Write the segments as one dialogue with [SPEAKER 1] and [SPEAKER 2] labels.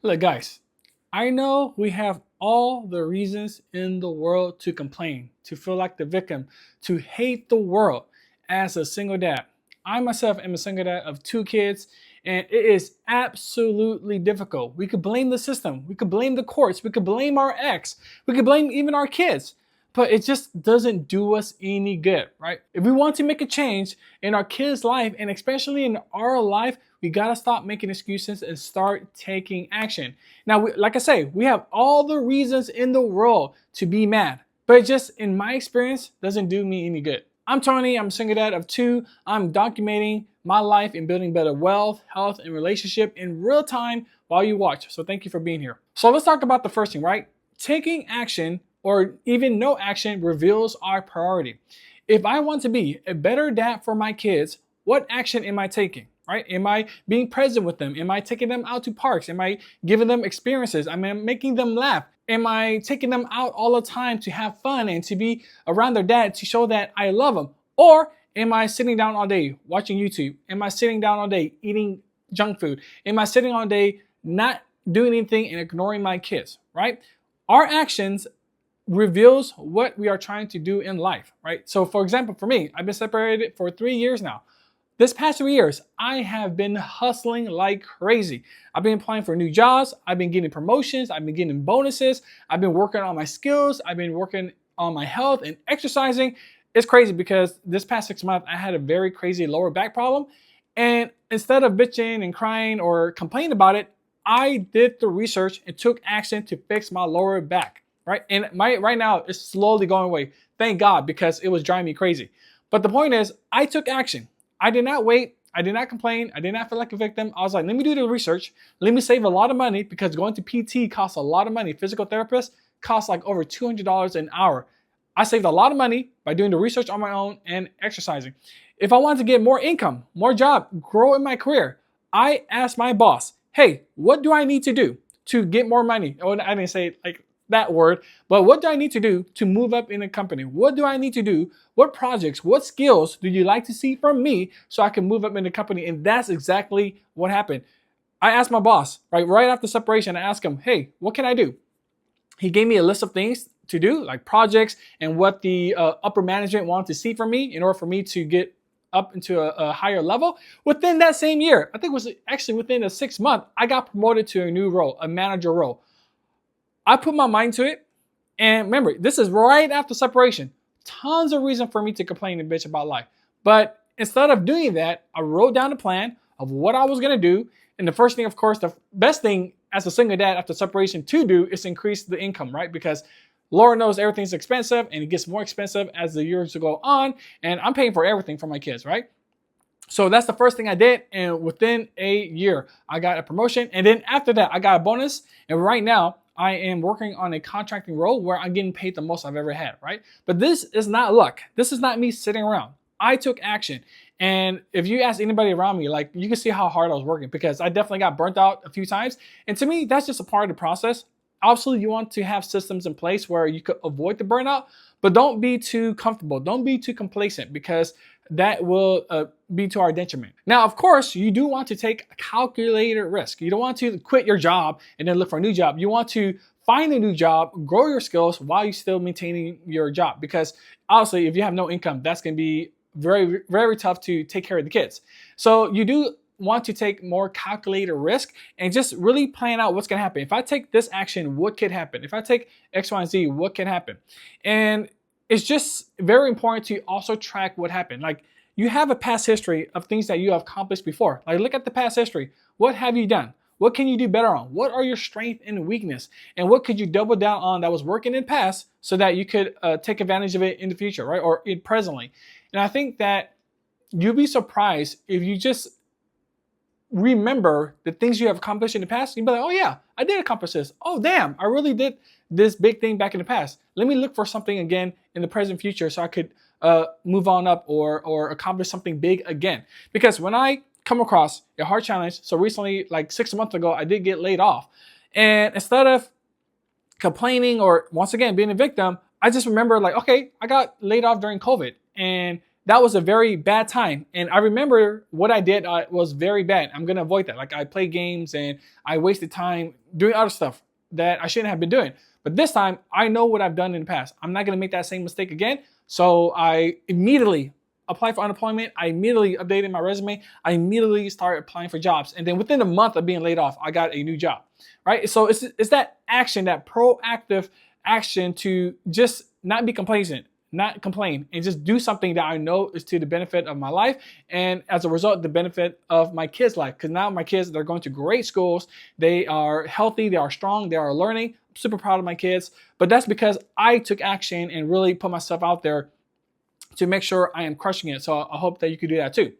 [SPEAKER 1] Look, guys, I know we have all the reasons in the world to complain, to feel like the victim, to hate the world as a single dad. I myself am a single dad of two kids, and it is absolutely difficult. We could blame the system, we could blame the courts, we could blame our ex, we could blame even our kids, but it just doesn't do us any good, right? If we want to make a change in our kids' life, and especially in our life, we gotta stop making excuses and start taking action. Now, like I say, we have all the reasons in the world to be mad, but it just, in my experience, doesn't do me any good. I'm Tony, I'm a single dad of two. I'm documenting my life and building better wealth, health, and relationship in real time while you watch. So thank you for being here. So let's talk about the first thing, right? Taking action or even no action reveals our priority. If I want to be a better dad for my kids, what action am I taking? Right? Am I being present with them? Am I taking them out to parks? Am I giving them experiences? Am I making them laugh? Am I taking them out all the time to have fun and to be around their dad to show that I love them? Or am I sitting down all day watching YouTube? Am I sitting down all day eating junk food? Am I sitting all day not doing anything and ignoring my kids? Right? Our actions reveals what we are trying to do in life, right? So for example, for me, I've been separated for 3 years now. This past 3 years, I have been hustling like crazy. I've been applying for new jobs. I've been getting promotions. I've been getting bonuses. I've been working on my skills. I've been working on my health and exercising. It's crazy because this past 6 months, I had a very crazy lower back problem. And instead of bitching and crying or complaining about it, I did the research and took action to fix my lower back, right? And right now, it's slowly going away. Thank God, because it was driving me crazy. But the point is, I took action. I did not wait. I did not complain. I did not feel like a victim. I was like, let me do the research. Let me save a lot of money because going to PT costs a lot of money. Physical therapist costs like over $200 an hour. I saved a lot of money by doing the research on my own and exercising. If I wanted to get more income, more job, grow in my career, I asked my boss, hey, what do I need to do to get more money? Oh, I didn't say like that word, but what do I need to do to move up in a company? What do I need to do? What projects, what skills do you like to see from me so I can move up in the company? And that's exactly what happened. I asked my boss, right after separation, I asked him, hey, what can I do? He gave me a list of things to do, like projects and what the upper management wanted to see from me in order for me to get up into a higher level. Within that same year, I think it was actually within a 6 month, I got promoted to a new role, a manager role. I put my mind to it. And remember, this is right after separation. Tons of reason for me to complain and bitch about life. But instead of doing that, I wrote down a plan of what I was going to do. And the first thing, of course, the best thing as a single dad after separation to do is increase the income, right? Because Laura knows everything's expensive and it gets more expensive as the years go on. And I'm paying for everything for my kids, right? So that's the first thing I did. And within a year, I got a promotion. And then after that, I got a bonus. And right now, I am working on a contracting role where I'm getting paid the most I've ever had, right? But this is not luck. This is not me sitting around. I took action. And if you ask anybody around me, like you can see how hard I was working because I definitely got burnt out a few times. And to me, that's just a part of the process. Obviously, you want to have systems in place where you could avoid the burnout, but don't be too comfortable. Don't be too complacent because that will be to our detriment. Now, of course, you do want to take a calculated risk. You don't want to quit your job and then look for a new job. You want to find a new job, grow your skills while you're still maintaining your job. Because obviously, if you have no income, that's going to be very, very tough to take care of the kids. So you do want to take more calculated risk and just really plan out what's going to happen. If I take this action, what could happen? If I take X, Y, and Z, what can happen? And it's just very important to also track what happened. Like you have a past history of things that you have accomplished before. Like look at the past history. What have you done? What can you do better on? What are your strength and weakness? And what could you double down on that was working in the past so that you could take advantage of it in the future, right? Or in presently. And I think that you'll be surprised if you just remember the things you have accomplished in the past. You'll be like, oh yeah, I did accomplish this. Oh damn, I really did this big thing back in the past. Let me look for something again in the present future so I could move on up or accomplish something big again. Because when I come across a hard challenge, so recently, like 6 months ago, I did get laid off. And instead of complaining or once again being a victim, I just remember like, okay, I got laid off during COVID. And that was a very bad time. And I remember what I did was very bad. I'm going to avoid that. Like I played games and I wasted time doing other stuff that I shouldn't have been doing. But this time, I know what I've done in the past. I'm not going to make that same mistake again. So I immediately applied for unemployment. I immediately updated my resume. I immediately started applying for jobs. And then within a month of being laid off, I got a new job, right? So it's that action, that proactive action to just not be complacent, not complain, and just do something that I know is to the benefit of my life. And as a result, the benefit of my kids' life. Because now my kids, they're going to great schools. They are healthy. They are strong. They are learning. I'm super proud of my kids. But that's because I took action and really put myself out there to make sure I am crushing it. So I hope that you could do that too.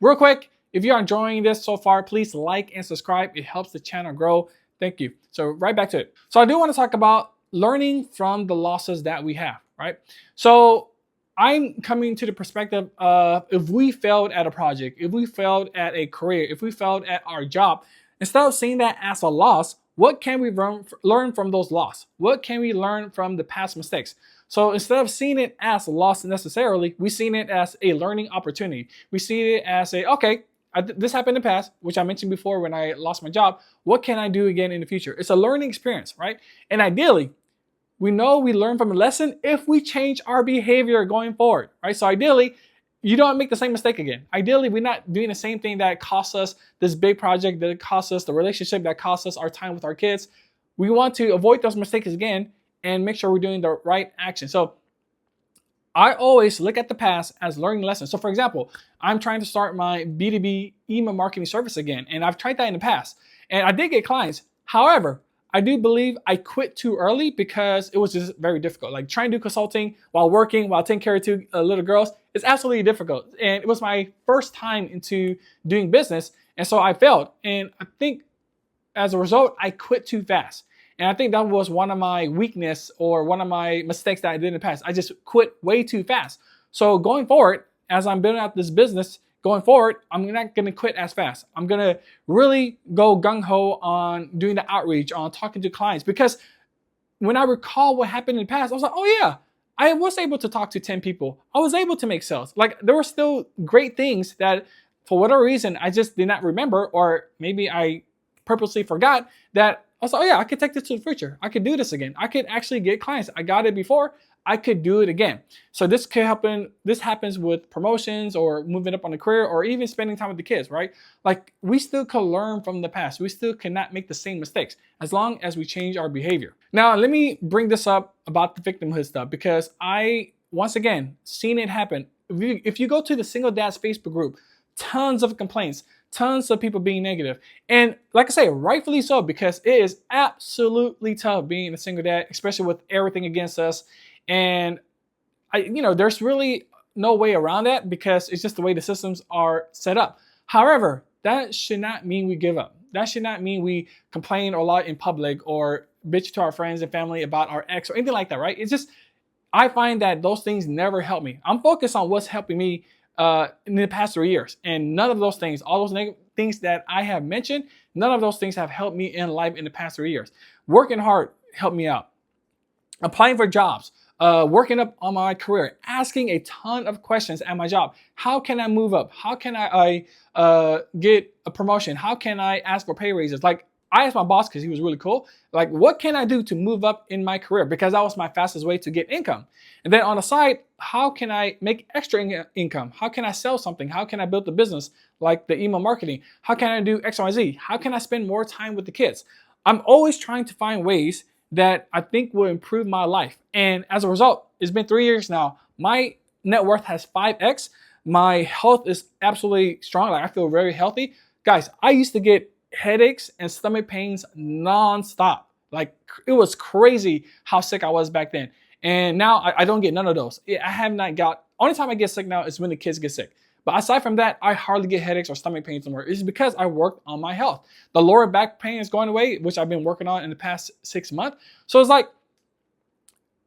[SPEAKER 1] Real quick, if you're enjoying this so far, please like and subscribe. It helps the channel grow. Thank you. So right back to it. So I do want to talk about learning from the losses that we have, right? So I'm coming to the perspective of if we failed at a project, if we failed at a career, if we failed at our job, instead of seeing that as a loss, what can we learn from those losses? What can we learn from the past mistakes? So instead of seeing it as a loss necessarily, we seen it as a learning opportunity. We see it as okay, this happened in the past, which I mentioned before when I lost my job. What can I do again in the future? It's a learning experience, right? And ideally, we know we learn from a lesson if we change our behavior going forward, right? So ideally, you don't make the same mistake again. Ideally, we're not doing the same thing that costs us this big project, that costs us the relationship, that costs us our time with our kids. We want to avoid those mistakes again and make sure we're doing the right action. So I always look at the past as learning lessons. So for example, I'm trying to start my B2B email marketing service again. And I've tried that in the past. And I did get clients. However, I do believe I quit too early because it was just very difficult. Like trying to do consulting while working, while taking care of two little girls, is absolutely difficult. And it was my first time into doing business. And so I failed. And I think as a result, I quit too fast. And I think that was one of my weakness or one of my mistakes that I did in the past. I just quit way too fast. So going forward, as I'm building out this business, going forward, I'm not going to quit as fast. I'm going to really go gung-ho on doing the outreach, on talking to clients. Because when I recall what happened in the past, I was like, oh yeah, I was able to talk to 10 people. I was able to make sales. Like there were still great things that for whatever reason, I just did not remember, or maybe I purposely forgot that. I was like, oh yeah, I could take this to the future. I could do this again. I could actually get clients. I got it before. I could do it again. So this could happen. This happens with promotions or moving up on the career or even spending time with the kids, right? Like we still can learn from the past. We still cannot make the same mistakes as long as we change our behavior. Now, let me bring this up about the victimhood stuff because I, once again, seen it happen. If you go to the Single Dads Facebook group, tons of complaints, tons of people being negative. And like I say, rightfully so, because it is absolutely tough being a single dad, especially with everything against us. And there's really no way around that because it's just the way the systems are set up. However, that should not mean we give up. That should not mean we complain a lot in public or bitch to our friends and family about our ex or anything like that, right? It's just, I find that those things never help me. I'm focused on what's helping me in the past 3 years. And none of those things, all those negative things that I have mentioned, none of those things have helped me in life in the past 3 years. Working hard helped me out. Applying for jobs, working up on my career, asking a ton of questions at my job. How can I move up? How can I get a promotion? How can I ask for pay raises? Like I asked my boss because he was really cool. Like, what can I do to move up in my career? Because that was my fastest way to get income. And then on the side, how can I make extra income? How can I sell something? How can I build a business like the email marketing? How can I do X, Y, Z? How can I spend more time with the kids? I'm always trying to find ways that I think will improve my life. And as a result, it's been 3 years now. My net worth has 5x. My health is absolutely strong. Like I feel very healthy. Guys, I used to get headaches and stomach pains nonstop. Like it was crazy how sick I was back then. And now I don't get none of those. I have not got, only time I get sick now is when the kids get sick. But aside from that, I hardly get headaches or stomach pains anymore. It's because I worked on my health. The lower back pain is going away, which I've been working on in the past 6 months. So it's like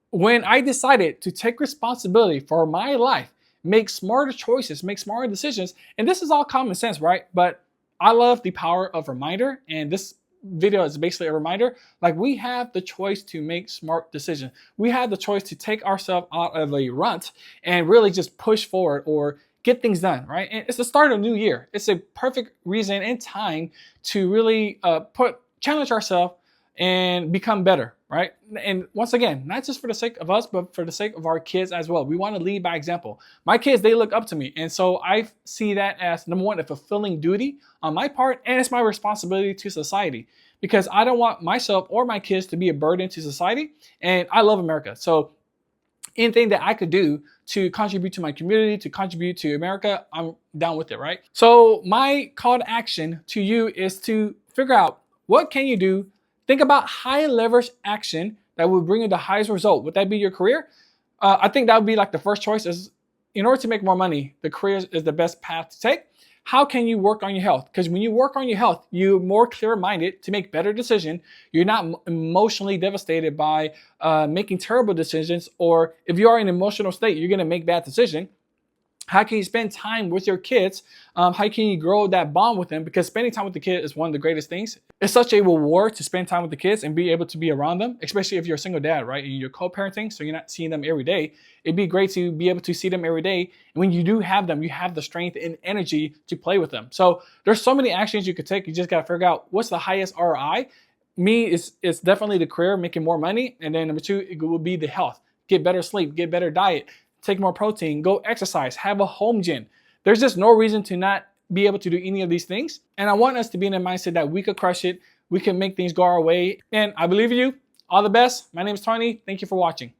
[SPEAKER 1] when I decided to take responsibility for my life, make smarter choices, make smarter decisions, and this is all common sense, right? But I love the power of reminder, and this video is basically a reminder, like we have the choice to make smart decisions. We have the choice to take ourselves out of a rut and really just push forward or get things done, right? And it's the start of a new year. It's a perfect reason and time to really challenge ourselves and become better, right? And once again, not just for the sake of us, but for the sake of our kids as well. We want to lead by example. My kids, they look up to me. And so I see that as, number one, a fulfilling duty on my part, and it's my responsibility to society, because I don't want myself or my kids to be a burden to society. And I love America. So anything that I could do to contribute to my community, to contribute to America, I'm down with it, right? So my call to action to you is to figure out, what can you do? Think about high leverage action that will bring you the highest result. Would that be your career? I think that would be like the first choice. Is in order to make more money, the career is the best path to take. How can you work on your health? Because when you work on your health, you're more clear-minded to make better decisions. You're not emotionally devastated by making terrible decisions, or if you are in an emotional state, you're going to make bad decisions. How can you spend time with your kids? How can you grow that bond with them? Because spending time with the kid is one of the greatest things. It's such a reward to spend time with the kids and be able to be around them, especially if you're a single dad, right? And you're co-parenting, so you're not seeing them every day. It'd be great to be able to see them every day. And when you do have them, you have the strength and energy to play with them. So there's so many actions you could take. You just got to figure out what's the highest ROI. Me, it's definitely the career, making more money. And then number two, it will be the health. Get better sleep, get better diet, take more protein, go exercise, have a home gym. There's just no reason to not be able to do any of these things. And I want us to be in a mindset that we could crush it. We can make things go our way. And I believe in you. All the best. My name is Tony. Thank you for watching.